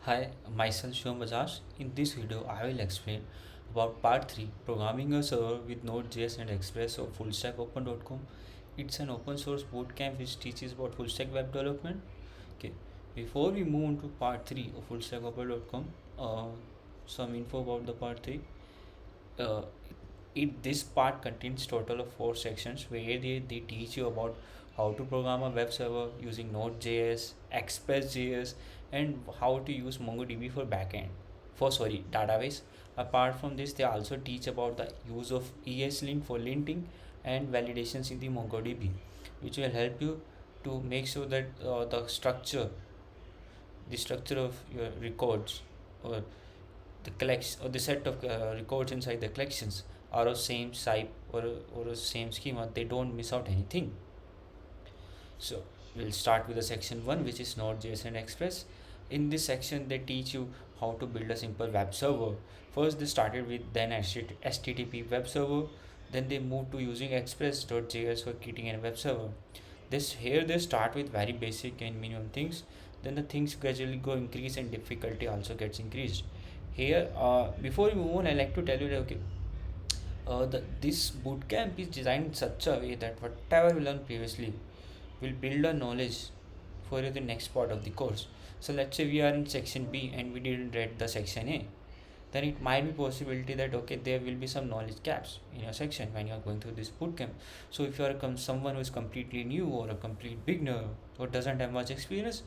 Hi, myself Shivam Bajaj. In this video, I will explain about Part 3 Programming a Server with Node.js and Express of fullstackopen.com. It's an open source bootcamp which teaches about full stack web development. Okay, before we move on to Part 3 of fullstackopen.com, some info about the Part 3. Uh, this part contains total of 4 sections where they teach you about how to program a web server using Node.js, Express.js, and how to use MongoDB for backend. For sorry, database. Apart from this, they also teach about the use of ESLint for linting and validations in the MongoDB, which will help you to make sure that the structure of your records or the collection or the set of records inside the collections are of same type or a same schema. They don't miss out anything. So we'll start with the section 1, which is Node.js and Express. In this section they teach you how to build a simple web server. First they started with then HTTP web server, then they moved to using express.js for creating a web server. This here they start with very basic and minimum things, then the things gradually go increase and difficulty also gets increased. Here before we move on, I like to tell you that this bootcamp is designed in such a way that whatever we learned previously will build a knowledge for the next part of the course. So let's say we are in section B and we didn't read the section A, then it might be possibility that okay, there will be some knowledge gaps in your section when you are going through this bootcamp. So if you are someone who is completely new or a complete beginner or doesn't have much experience,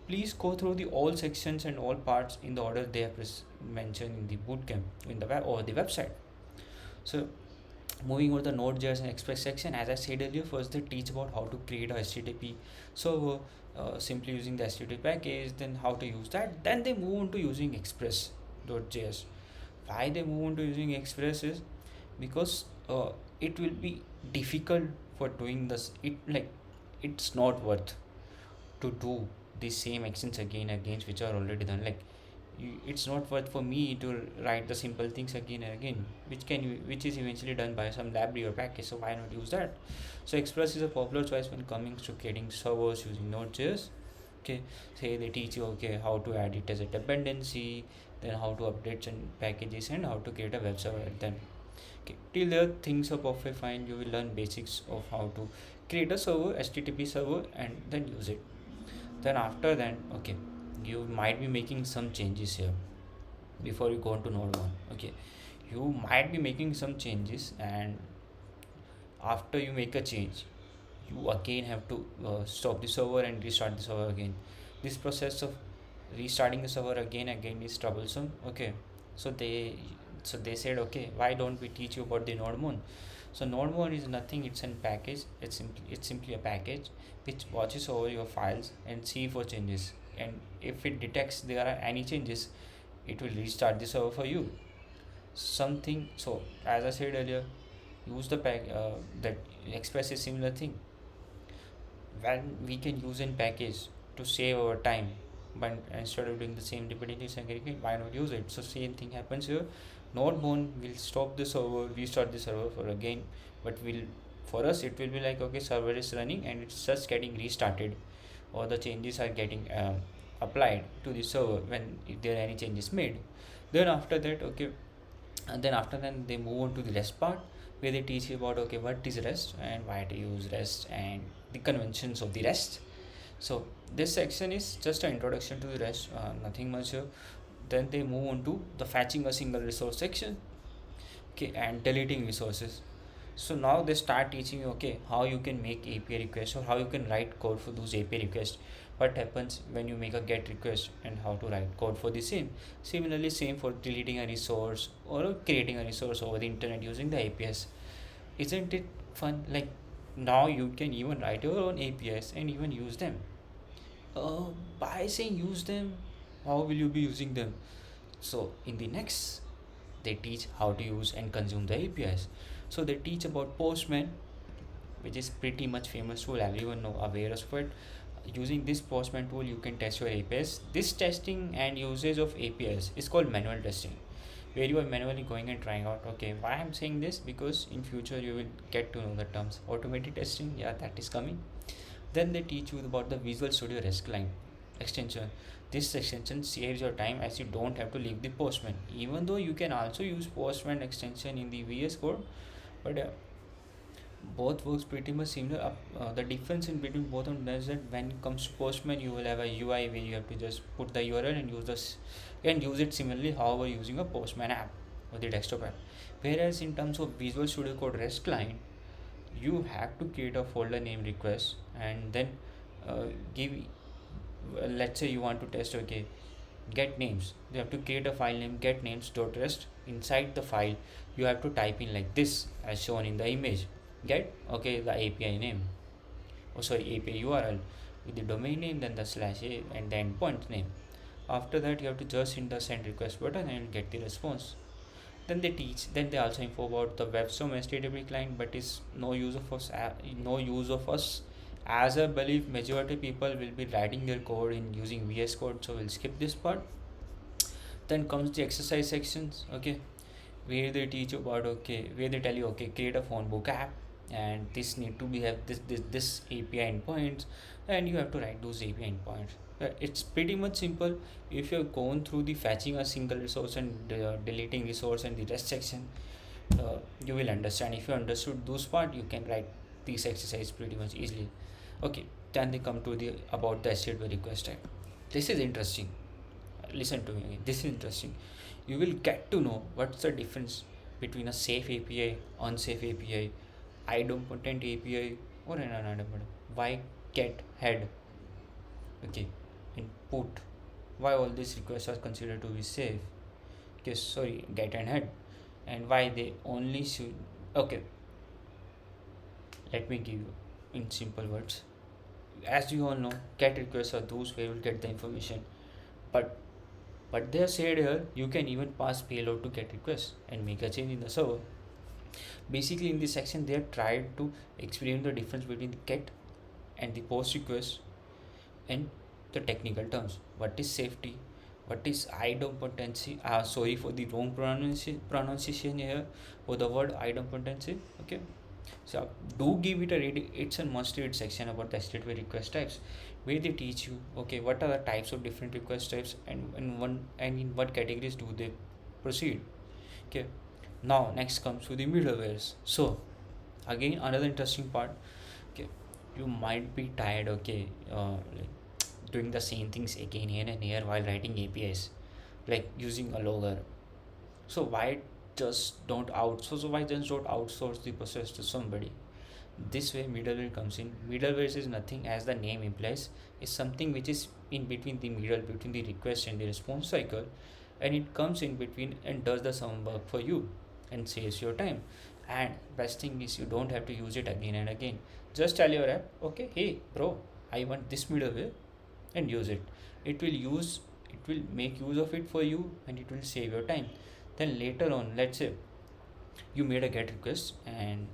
please go through the all sections and all parts in the order they are mentioned in the bootcamp in the web or the website. So moving over the Node.js and Express section, as I said earlier, first they teach about how to create a HTTP server simply using the HTTP package, then how to use that. Then they move on to using Express.js. Why they move on to using Express is because it will be difficult for doing this. It's not worth to do the same actions again which are already done. It's not worth for me to write the simple things again and again which is eventually done by some library or package, so why not use that? So Express is a popular choice when coming to creating servers using Node.js. Okay, say they teach you okay how to add it as a dependency, then how to update some packages and how to create a web server. Then okay, till there things are perfect fine, you will learn basics of how to create a server, HTTP server, and then use it. Then after that, okay, you might be making some changes here before you go on to node 1. Okay, you might be making some changes, and after you make a change, you again have to stop the server and restart the server again. This process of restarting the server again is troublesome. Okay, so they said okay, why don't we teach you about the node mon? So node mon is nothing, it's a package. It's simply a package which watches over your files and see for changes, and if it detects there are any changes, it will restart the server for you. Something, so as I said earlier, use the pack that Express is similar thing when we can use in package to save our time, but instead of doing the same repetitive again, why not use it? So same thing happens here. Node-bone will stop the server, restart the server for again, but will for us it will be like okay, server is running and it's just getting restarted, or the changes are getting applied to the server when if there are any changes made. Then after that, okay, and then after that they move on to the rest part where they teach you about okay, what is rest and why to use rest and the conventions of the rest. So this section is just an introduction to the rest, nothing much here. Then they move on to the fetching a single resource section, okay, and deleting resources. So now they start teaching you okay, how you can make API requests or how you can write code for those API requests, what happens when you make a get request and how to write code for the same. Similarly same for deleting a resource or creating a resource over the internet using the APIs. Isn't it fun? Like now you can even write your own APIs and even use them. uh, by saying use them, how will you be using them? So in the next they teach how to use and consume the APIs. So they teach about Postman, which is pretty much famous tool, everyone know aware of it. Using this Postman tool you can test your APIs. This testing and usage of APIs is called manual testing, where you are manually going and trying out. Okay, why I'm saying this, because in future you will get to know the terms automated testing, yeah, that is coming. Then they teach you about the Visual Studio REST client. extension. This extension saves your time as you don't have to leave the Postman. Even though you can also use Postman extension in the VS Code, but both works pretty much similar. The difference in between both of them is that when it comes to Postman, you will have a UI where you have to just put the URL and use this and use it similarly, however, using a Postman app or the desktop app. Whereas in terms of Visual Studio Code REST client, you have to create a folder name request and then uh, give. Let's say you want to test, okay, get names. You have to create a file name get names.rest. Inside the file, you have to type in like this as shown in the image. Get, okay, the API name, oh sorry, API URL with the domain name, then the slash a and the endpoint name. After that, you have to just hit the send request button and get the response. Then they also info about the WebStorm HTTP client, but is no use of us. No use of us, as I believe majority people will be writing their code in using VS Code, so we'll skip this part. Then comes the exercise sections, okay, where they teach you about, okay, where they tell you, okay, create a phone book app, and this need to be have this API endpoints, and you have to write those API endpoints. It's pretty much simple. If you're going through the fetching a single resource and deleting resource and the rest section, you will understand. If you understood those part, you can write this exercise pretty much easily. Okay, then they come to the about the HTTP request type. This is interesting. Listen to me again. This is interesting. You will get to know what's the difference between a safe API, unsafe API, idempotent API, or an unidempotent. Why get head? Okay, input. Why all these requests are considered to be safe? Okay, sorry, get and head, and why they only should. Okay, let me give you in simple words. As you all know, get requests are those where you will get the information, but they have said here you can even pass payload to get requests and make a change in the server. Basically, in this section, they have tried to explain the difference between the get and the post request and the technical terms. What is safety? What is idempotency? Sorry for the wrong pronunciation here for the word idempotency. Okay, so do give it a read. It's a must-read section about the HTTP request types, where they teach you, okay, what are the types of different request types and in what categories do they proceed. Okay, now next comes to the middlewares. So again, another interesting part. Okay, you might be tired, okay, like doing the same things again here and here while writing APIs, like using a logger. So why just don't outsource the process to somebody? This way middleware comes in. Middleware is nothing, as the name implies, is something which is in between the middle between the request and the response cycle, and it comes in between and does the some work for you and saves your time. And best thing is you don't have to use it again and again. Just tell your app, okay, hey bro, I want this middleware, and use it. It will make use of it for you, and it will save your time. Then later on, let's say you made a get request, and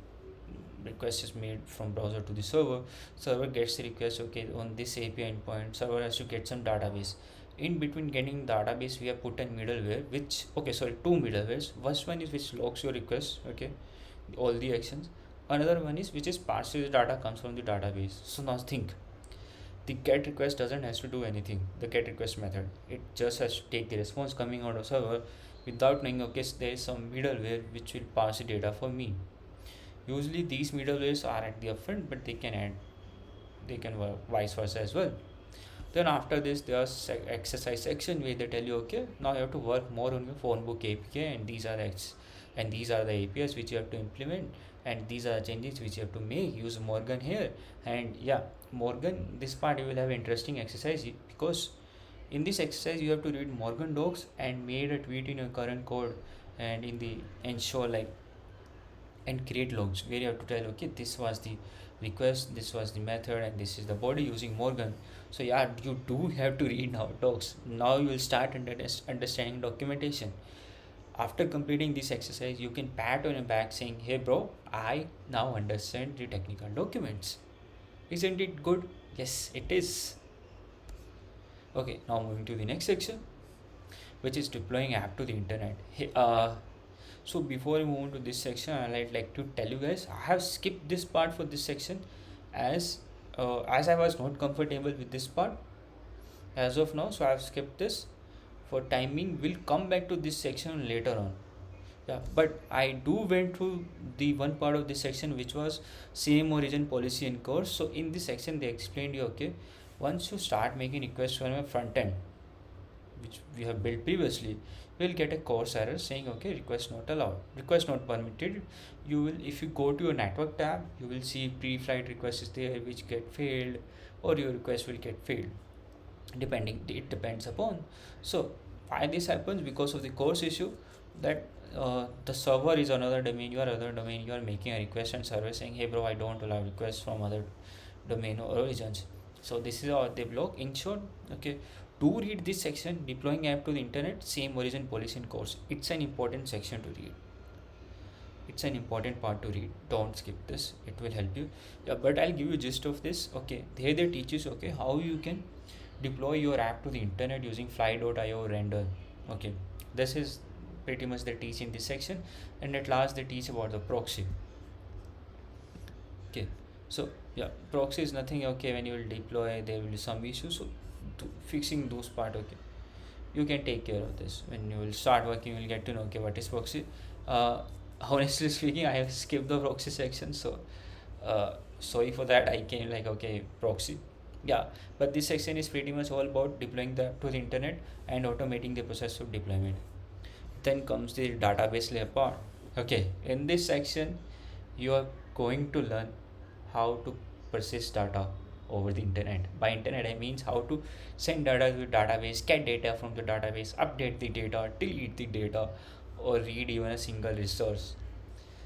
request is made from browser to the server gets the request, okay, on this API endpoint. Server has to get some database. In between getting database, we have put a middleware, which, okay, sorry, two middlewares. First one is which logs your request, okay, all the actions. Another one is which is parses the data, comes from the database. So now think, the get request doesn't has to do anything. The get request method, it just has to take the response coming out of server without knowing, okay, there is some middleware which will pass the data for me. Usually these middlewares are at the upfront, but they can work vice versa as well. Then after this, there's exercise section where they tell you, okay, now you have to work more on your phone book API, and these are the APIs which you have to implement, and these are the changes which you have to make. Use Morgan here, and yeah, Morgan. This part you will have interesting exercise, because in this exercise you have to read Morgan docs and made a tweet in your current code, and in the ensure like and create logs where you have to tell, okay, this was the request, this was the method, and this is the body using Morgan. So yeah, you do have to read now docs. Now you will start understanding documentation. After completing this exercise, you can pat on your back saying, hey bro, I now understand the technical documents. Isn't it good? Yes, it is. Okay, now moving to the next section, which is deploying app to the internet. So before I move on to this section, I'd like to tell you guys, I have skipped this part for this section as I was not comfortable with this part. as of now, so I've skipped this. For timing, we'll come back to this section later on. Yeah, but I do went through the one part of this section which was same origin policy in course. So in this section they explained you, okay, once you start making requests from a front end which we have built previously, you will get a course error saying, okay, request not allowed, request not permitted. You will, if you go to your network tab, you will see pre-flight requests is there which get failed, or your request will get failed, depending, it depends upon. So why this happens? Because of the course issue, that the server is another domain, you are other domain, you are making a request and server saying, hey bro, I don't allow requests from other domain or origins. So this is how they block. In short, okay, do read this section, deploying app to the internet, same origin policy in course. It's an important section to read, it's an important part to read, don't skip this, it will help you. Yeah, but I'll give you gist of this. Okay, here they teach you, okay, how you can deploy your app to the internet using fly.io render. Okay, this is pretty much they teach in this section. And at last they teach about the proxy. Okay, so yeah, proxy is nothing. Okay, when you will deploy there will be some issues, so fixing those part, okay, you can take care of this. When you will start working, you will get to know, okay, what is proxy. uh, Honestly speaking, I have skipped the proxy section, so sorry for that. I came like, okay, proxy, yeah, but this section is pretty much all about deploying the to the internet and automating the process of deployment. Then comes the database layer part. Okay, in this section you are going to learn how to persist data over the internet. By internet I means how to send data to the database, get data from the database, update the data, delete the data, or read even a single resource.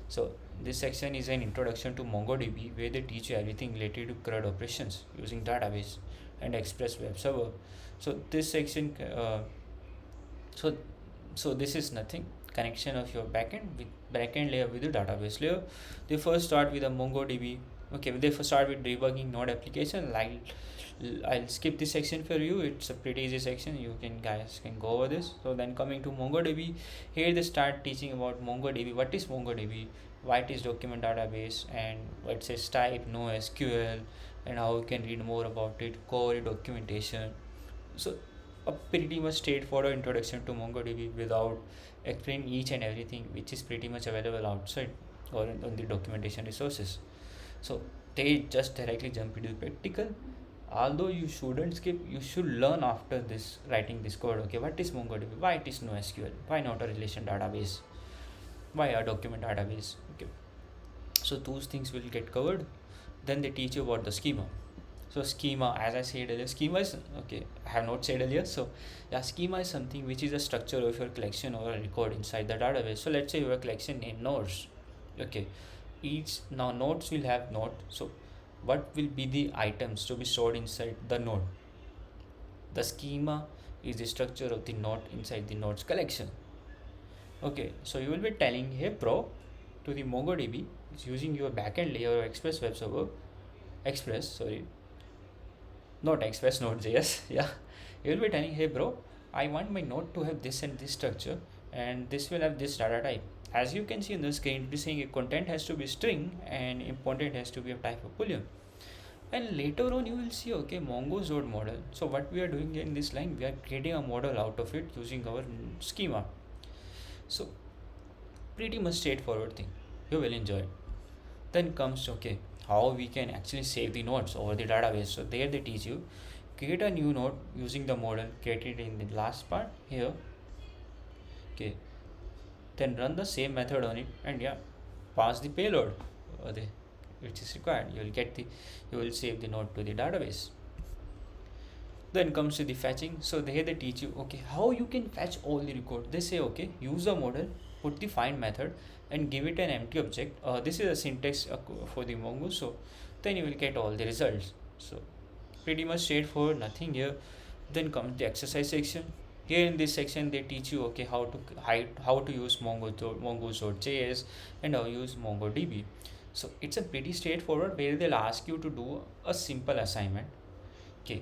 So this section is an introduction to MongoDB, where they teach you everything related to CRUD operations using database and Express web server. So this section so so this is nothing, connection of your backend with backend layer with the database layer. They first start with a MongoDB. Okay, they first start with debugging node application. I'll skip this section for you, it's a pretty easy section, you can guys can go over this. So then coming to MongoDB, here they start teaching about MongoDB, what is MongoDB, why it is document database, and what says type, no SQL, and how you can read more about it, core documentation. So a pretty much straightforward introduction to MongoDB without explaining each and everything which is pretty much available outside or on the documentation resources. So they just directly jump into the practical. Although you shouldn't skip, you should learn after this writing this code. Okay, what is MongoDB? Why it is no SQL? Why not a relation database? Why a document database? Okay, so those things will get covered. Then they teach you about the schema. So schema, as I said earlier, schema is, okay, I have not said earlier. So yeah, schema is something which is a structure of your collection or a record inside the database. So let's say you have a collection named nodes. Okay, each now nodes will have node. So what will be the items to be stored inside the node? The schema is the structure of the node inside the nodes collection. Okay, so you will be telling, hey bro, to the MongoDB, it's using your backend layer or Express web server, Express, sorry, not Express Node.js. Yeah, you will be telling, hey bro, I want my node to have this and this structure, and this will have this data type. As you can see in the screen, it is saying a content has to be string and important has to be of type of boolean. And later on you will see, okay, Mongo's node model. So what we are doing in this line, we are creating a model out of it using our schema. So pretty much straightforward thing, you will enjoy it. Then comes, okay, how we can actually save the nodes over the database. So there they teach you, create a new node using the model created in the last part here. Okay, then run the same method on it, and yeah, pass the payload which is required. You will save the node to the database. Then comes to the fetching. So here they teach you, okay, how you can fetch all the record. They say, okay, use a model, put the find method, and give it an empty object. This is a syntax for the Mongo. So then you will get all the results. So pretty much straightforward, nothing here. Then comes the exercise section. Here in this section they teach you, okay, how to use Mongo.js and how to use MongoDB. So it's a pretty straightforward, where they'll ask you to do a simple assignment. Okay,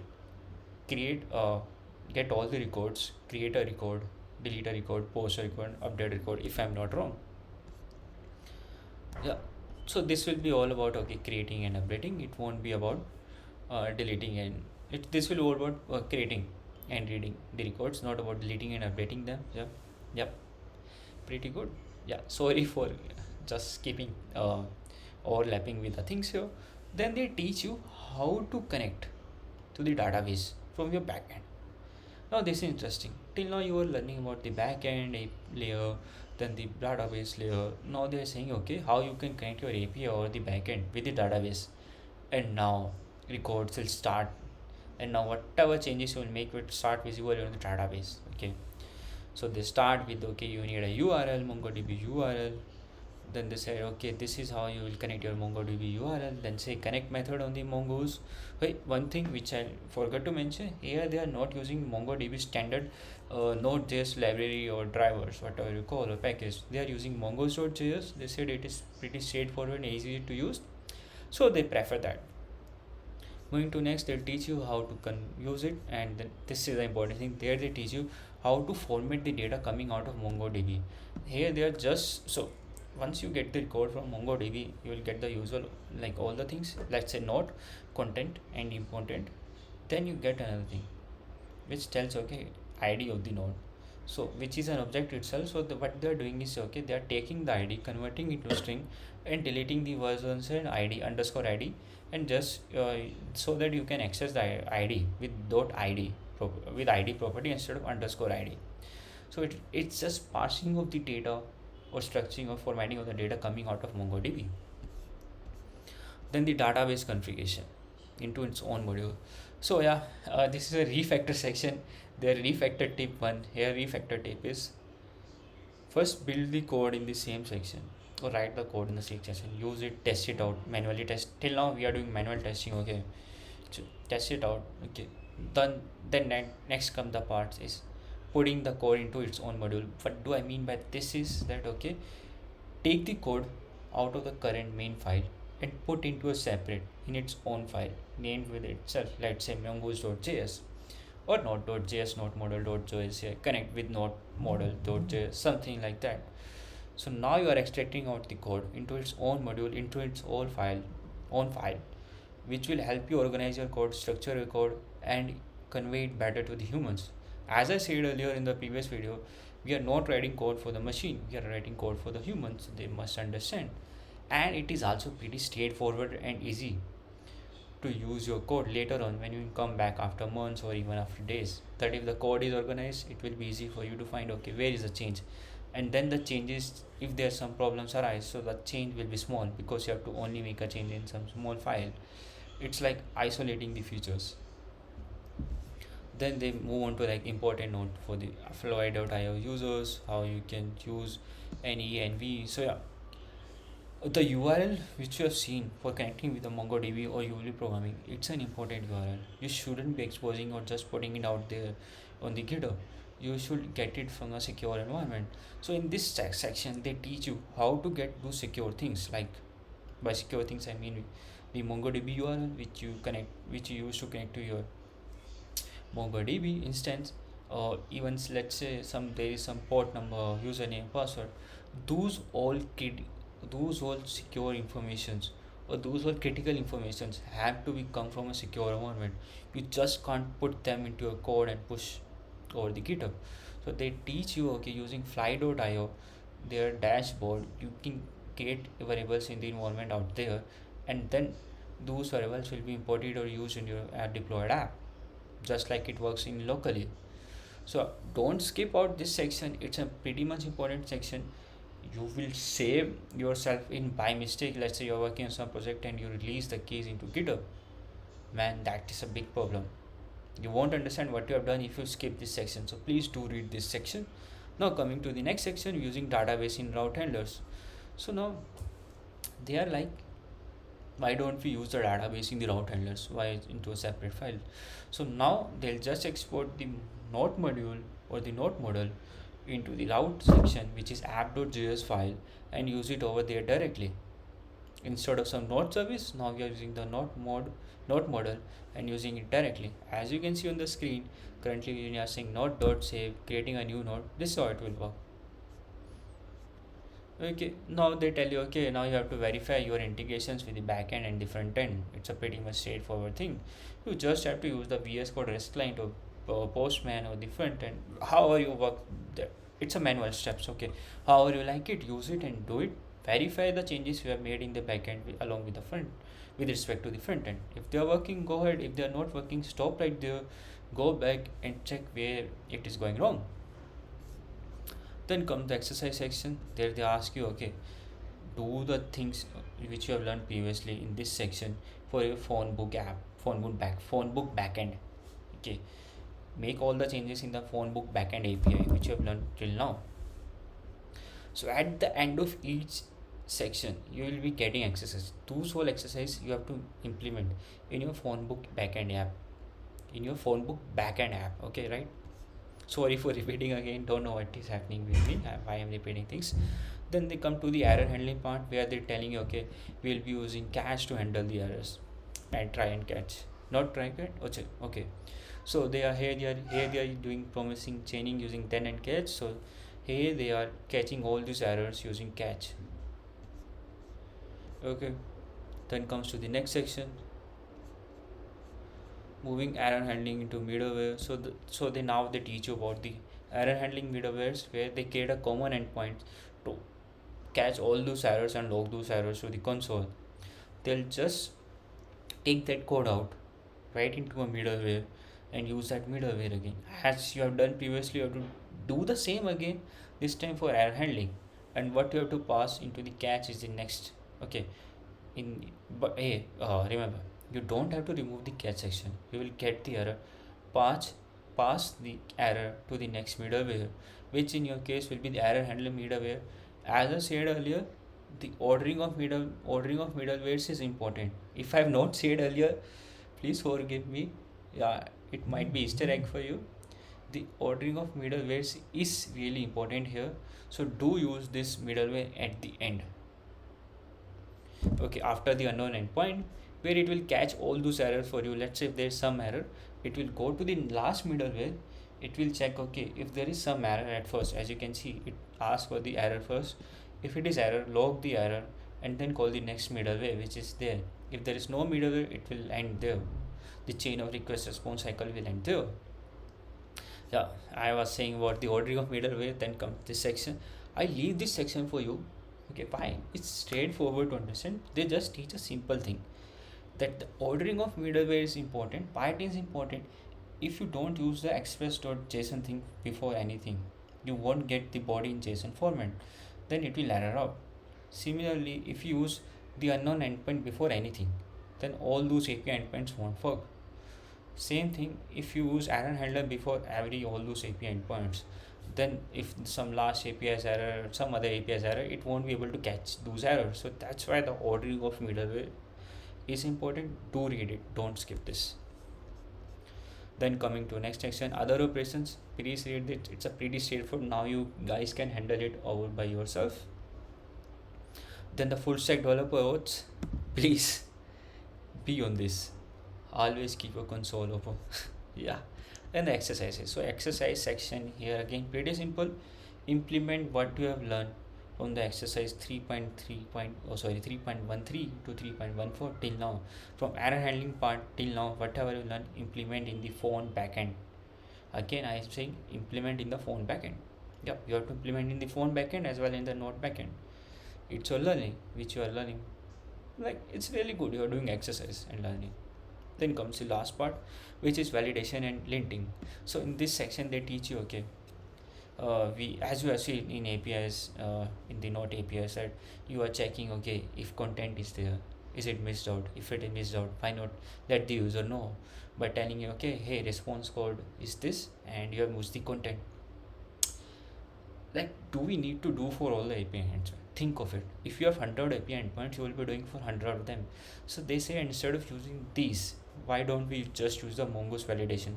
get all the records, create a record, delete a record, post a record, update a record, if I'm not wrong. Yeah, so this will be all about, okay, creating and updating. It won't be about deleting and This will all about creating and reading the records, not about deleting and updating them. Yep, yep, pretty good. Yeah, sorry for just keeping overlapping with the things here. Then they teach you how to connect to the database from your backend. Now this is interesting. Till now you were learning about the backend layer, then the database layer. Now they are saying okay, how you can connect your API or the backend with the database. And now records will start, and now whatever changes you will make will start visible in the database. Okay, so they start with okay, you need a URL, MongoDB URL. Then they say okay, this is how you will connect your MongoDB URL. Then say connect method on the Mongoose. Wait, one thing which I forgot to mention here, they are not using MongoDB standard Node.js library or drivers, whatever you call a package. They are using mongoose.js. They said it is pretty straightforward and easy to use, so they prefer that. Moving to next, they'll teach you how to use it, and then this is the important thing. There they teach you how to format the data coming out of MongoDB. Here they are just so once you get the code from MongoDB, you will get the usual like all the things. Let's say node, content, and important. Then you get another thing which tells okay ID of the node. So which is an object itself. So what they are doing is okay, they are taking the ID, converting it to string, and deleting the versions and ID underscore ID, and just so that you can access the ID with dot ID with ID property instead of underscore ID. So it's just parsing of the data or structuring or formatting of the data coming out of MongoDB. Then the database configuration into its own module. So yeah, this is a refactor section. Their refactor tip one here. Refactor tip is first build the code in the same section or write the code in the same section. Use it, test it out, manually test. Till now we are doing manual testing. Okay, so test it out. Okay, then next come the parts is putting the code into its own module. What do I mean by this is that okay, take the code out of the current main file and put into a separate in its own file named with itself. Let's say mongoose.js or node.js, node model.js, connect with node model.js, something like that. So now you are extracting out the code into its own module, into its own file, which will help you organize your code, structure your code, and convey it better to the humans. As I said earlier in the previous video, we are not writing code for the machine, we are writing code for the humans. They must understand. And it is also pretty straightforward and easy to use your code later on when you come back after months or even after days. That if the code is organized, it will be easy for you to find okay, where is the change, and then the changes, if there are some problems arise, so the change will be small because you have to only make a change in some small file. It's like isolating the features. Then they move on to like important note for the Floyd.io users, how you can use any env. So yeah, the URL which you have seen for connecting with the MongoDB or UL programming, it's an important URL. You shouldn't be exposing or just putting it out there on the GitHub. You should get it from a secure environment. So in this section, they teach you how to get do secure things. Like by secure things, I mean the MongoDB URL which you use to connect to your MongoDB instance, or even let's say there is some port number, username, password. Those all those all secure informations or those all critical informations have to be come from a secure environment. You just can't put them into your code and push over the GitHub. So they teach you okay, using fly.io, their dashboard, you can create variables in the environment out there, and then those variables will be imported or used in your deployed app, just like it works in locally. So don't skip out this section, it's a pretty much important section. You will save yourself in by mistake. Let's say you're working on some project and you release the keys into GitHub, man, that is a big problem. You won't understand what you have done if you skip this section, so please do read this section. Now coming to the next section, using database in route handlers. So now they are like, why don't we use the database in the route handlers, why into a separate file? So now they'll just export the node module or the node model into the route section, which is app.js file, and use it over there directly. Instead of some node service, now we are using the node model and using it directly. As you can see on the screen, currently we are saying node.save, creating a new node. This is how it will work. Okay, now they tell you, okay, now you have to verify your integrations with the backend and the front end. It's a pretty much straightforward thing. You just have to use the VS Code REST client or Postman or the front end. However you work there. It's a manual steps, okay. However you like it, use it and do it. Verify the changes you have made in the backend along with the front, with respect to the front end. If they are working, go ahead. If they are not working, stop right there. Go back and check where it is going wrong. Then comes the exercise section. There they ask you, okay, do the things which you have learned previously in this section for your phone book app, phone book backend. Okay, make all the changes in the phone book backend API which you have learned till now. So at the end of each section, you will be getting exercise. Those whole exercise you have to implement in your phone book backend app. In your phone book backend app. Okay, right? Sorry for repeating again. Don't know what is happening with me. Why I'm repeating things. Then they come to the error handling part where they're telling you, okay, we'll be using catch to handle the errors and try and catch. Not try catch. Okay. So they are doing promising chaining using then and catch. So here they are catching all these errors using catch. Okay. Then comes to the next section, moving error handling into middleware. So they now they teach you about the error handling middlewares where they create a common endpoint to catch all those errors and log those errors to the console. They'll just take that code out, write into a middleware, and use that middleware again. As you have done previously, you have to do the same again, this time for error handling. And what you have to pass into the catch is the next. Okay, in but hey, remember, you don't have to remove the catch section. You will get the error. Pass pass the error to the next middleware, which in your case will be the error handling middleware. As I said earlier, the ordering of middlewares is important. If I have not said earlier, please forgive me. Yeah, it might be Easter egg for you. The ordering of middlewares is really important here, so do use this middleware at the end. Okay, after the unknown endpoint, where it will catch all those errors for you. Let's say if there is some error, it will go to the last middleware. It will check, okay, if there is some error at first. As you can see, it asks for the error first. If it is error, log the error and then call the next middleware which is there. If there is no middleware, it will end there. The chain of request response cycle will end there. Yeah, I was saying about the ordering of middleware. Then comes this section. I leave this section for you. Okay, fine. It's straightforward to understand. They just teach a simple thing, that the ordering of middleware is important. Why it is important? If you don't use the express.json thing before anything, you won't get the body in JSON format. Then it will error out. Similarly, if you use the unknown endpoint before anything, then all those API endpoints won't work. Same thing if you use error handler before every all those API endpoints, then if some last API's error, some other API's error, it won't be able to catch those errors. So that's why the ordering of middleware is important. Do read it, don't skip this. Then coming to next section, other operations. Please read it, it's a pretty straightforward. Now you guys can handle it over by yourself. Then the full stack developer oaths. Please be on this. Always keep your console open. Yeah. Then the exercises. So exercise section here again pretty simple. Implement what you have learned from the exercise 3.13 to 3.14 till now. From error handling part till now, whatever you learn, implement in the phone backend. Again, I am saying implement in the phone backend. Yeah, you have to implement in the phone backend as well in the node backend. It's your learning, which you are learning. Like, it's really good. You are doing exercise and learning. Then comes the last part, which is validation and linting. So in this section, they teach you, okay, we as you have seen in APIs, in the node APIs, that you are checking, okay, if content is there, is it missed out? If it is missed out, why not let the user know by telling you, okay, hey, response code is this, and you have missed the content. Like, do we need to do for all the API endpoints? Think of it. If you have 100 API endpoints, you will be doing for 100 of them. So they say instead of using these, why don't we just use the Mongoose validation?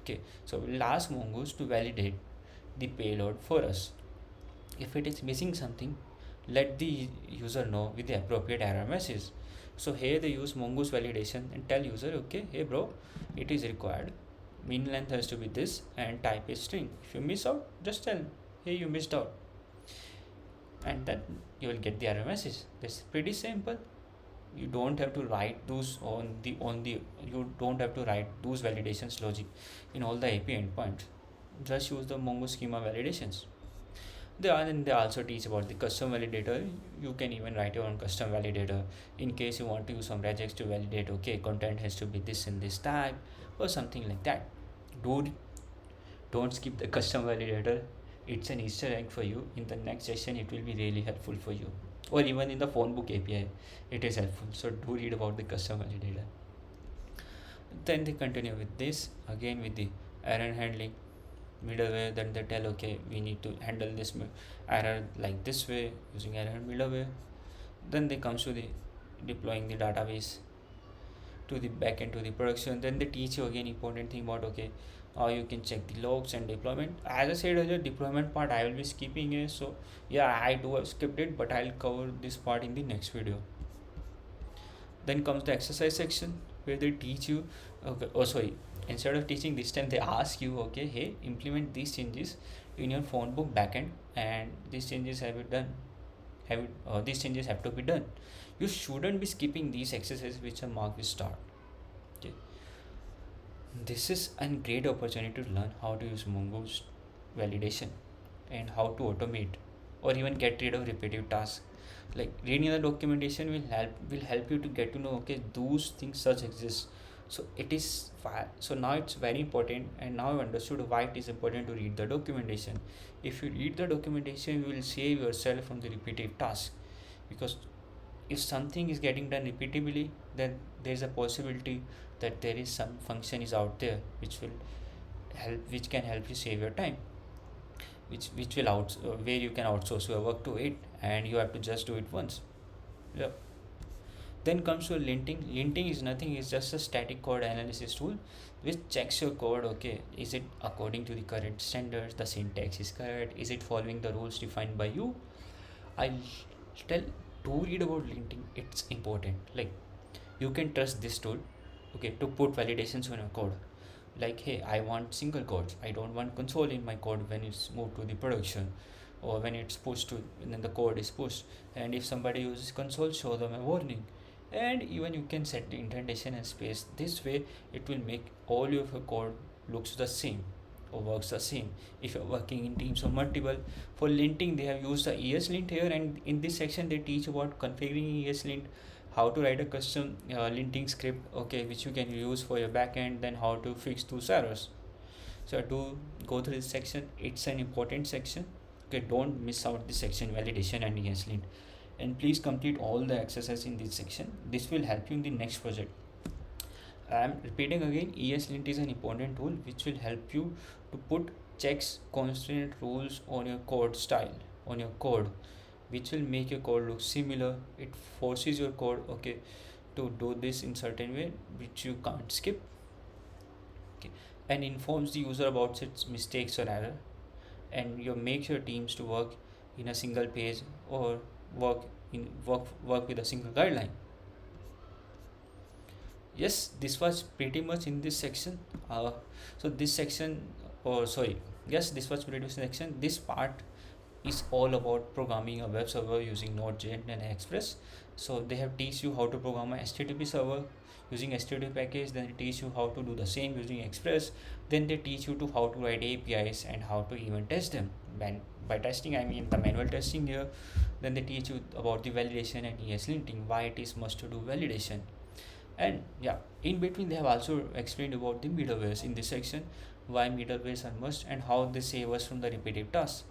Okay, so we'll ask Mongoose to validate the payload for us. If it is missing something, let the user know with the appropriate error message. So here they use Mongoose validation and tell user, okay, hey bro, it is required. Mean length has to be this and type is string. If you miss out, just tell, hey, you missed out. and then you will get the error message. That's pretty simple. You don't have to write those on the you don't have to write those validations logic in all the API endpoints. Just use the Mongo schema validations. They also teach about the custom validator. You can even write your own custom validator in case you want to use some regex to validate, okay, content has to be this and this type or something like that. Dude, don't skip the custom validator. It's an Easter egg for you. In the next session, it will be really helpful for you. Or even in the phone book API, it is helpful. So do read about the custom validator. Then they continue with this again with the error handling middleware. Then they tell, okay, we need to handle this error like this way using error middleware. Then they come to the deploying the database to the backend to the production. Then they teach you again important thing about, okay, how you can check the logs and deployment. As I said earlier, deployment part I will be skipping it, so yeah, I do have skipped it, but I'll cover this part in the next video. Then comes the exercise section where they teach you, okay, oh sorry, instead of teaching this time they ask you, okay, hey, implement these changes in your phone book backend, and these changes have it done, these changes have to be done. You shouldn't be skipping these exercises which are marked with star. Okay, this is a great opportunity to learn how to use Mongo's validation and how to automate or even get rid of repetitive tasks. Like reading the documentation will help you to get to know, okay, those things such exist. So it is so now it's very important, and now I've understood why it is important to read the documentation. If you read the documentation, you will save yourself from the repetitive task, because if something is getting done repeatedly, then there is a possibility that there is some function is out there which can help you save your time, which will where you can outsource your work to it, and you have to just do it once. Yeah. Then comes to linting. Linting is nothing, it's just a static code analysis tool which checks your code, okay, is it according to the current standards, the syntax is correct, is it following the rules defined by you. I'll tell to read about linting, it's important. Like you can trust this tool, okay, to put validations on your code. Like, hey, I want single quotes, I don't want console in my code when it's moved to the production, or when it's pushed to, and then the code is pushed, and if somebody uses console, show them a warning. And even you can set the indentation and space. This way it will make all of your code looks the same or works the same if you're working in teams of multiple. For linting, they have used the ESLint here, and in this section they teach about configuring ESLint, how to write a custom linting script, okay, which you can use for your backend, then how to fix those errors. So do go through this section, it's an important section. Okay, don't miss out this section, validation and ESLint, and please complete all the exercise in this section. This will help you in the next project. I am repeating again, ESLint is an important tool which will help you to put checks, constraint, rules on your code style, on your code, which will make your code look similar. It forces your code, okay, to do this in certain way which you can't skip, okay, and informs the user about its mistakes or error, and you make your teams to work in a single page or work with a single guideline. Yes, this was pretty much in this section. So this section, or sorry, yes, this was pretty much section. This part is all about programming a web server using Node.js and Express. So they have teach you how to program a HTTP server using HTTP package. Then they teach you how to do the same using Express. Then they teach you to how to write APIs and how to even test them. By testing, I mean the manual testing here. Then they teach you about the validation and ESLinting, why it is must to do validation. And yeah, in between they have also explained about the middlewares in this section, why middlewares are must and how they save us from the repetitive tasks.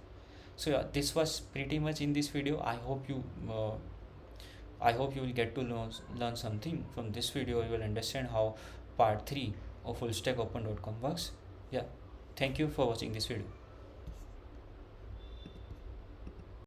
So yeah, this was pretty much in this video. I hope you will get to learn something from this video. You will understand how part 3 of fullstackopen.com works. Yeah, thank you for watching this video.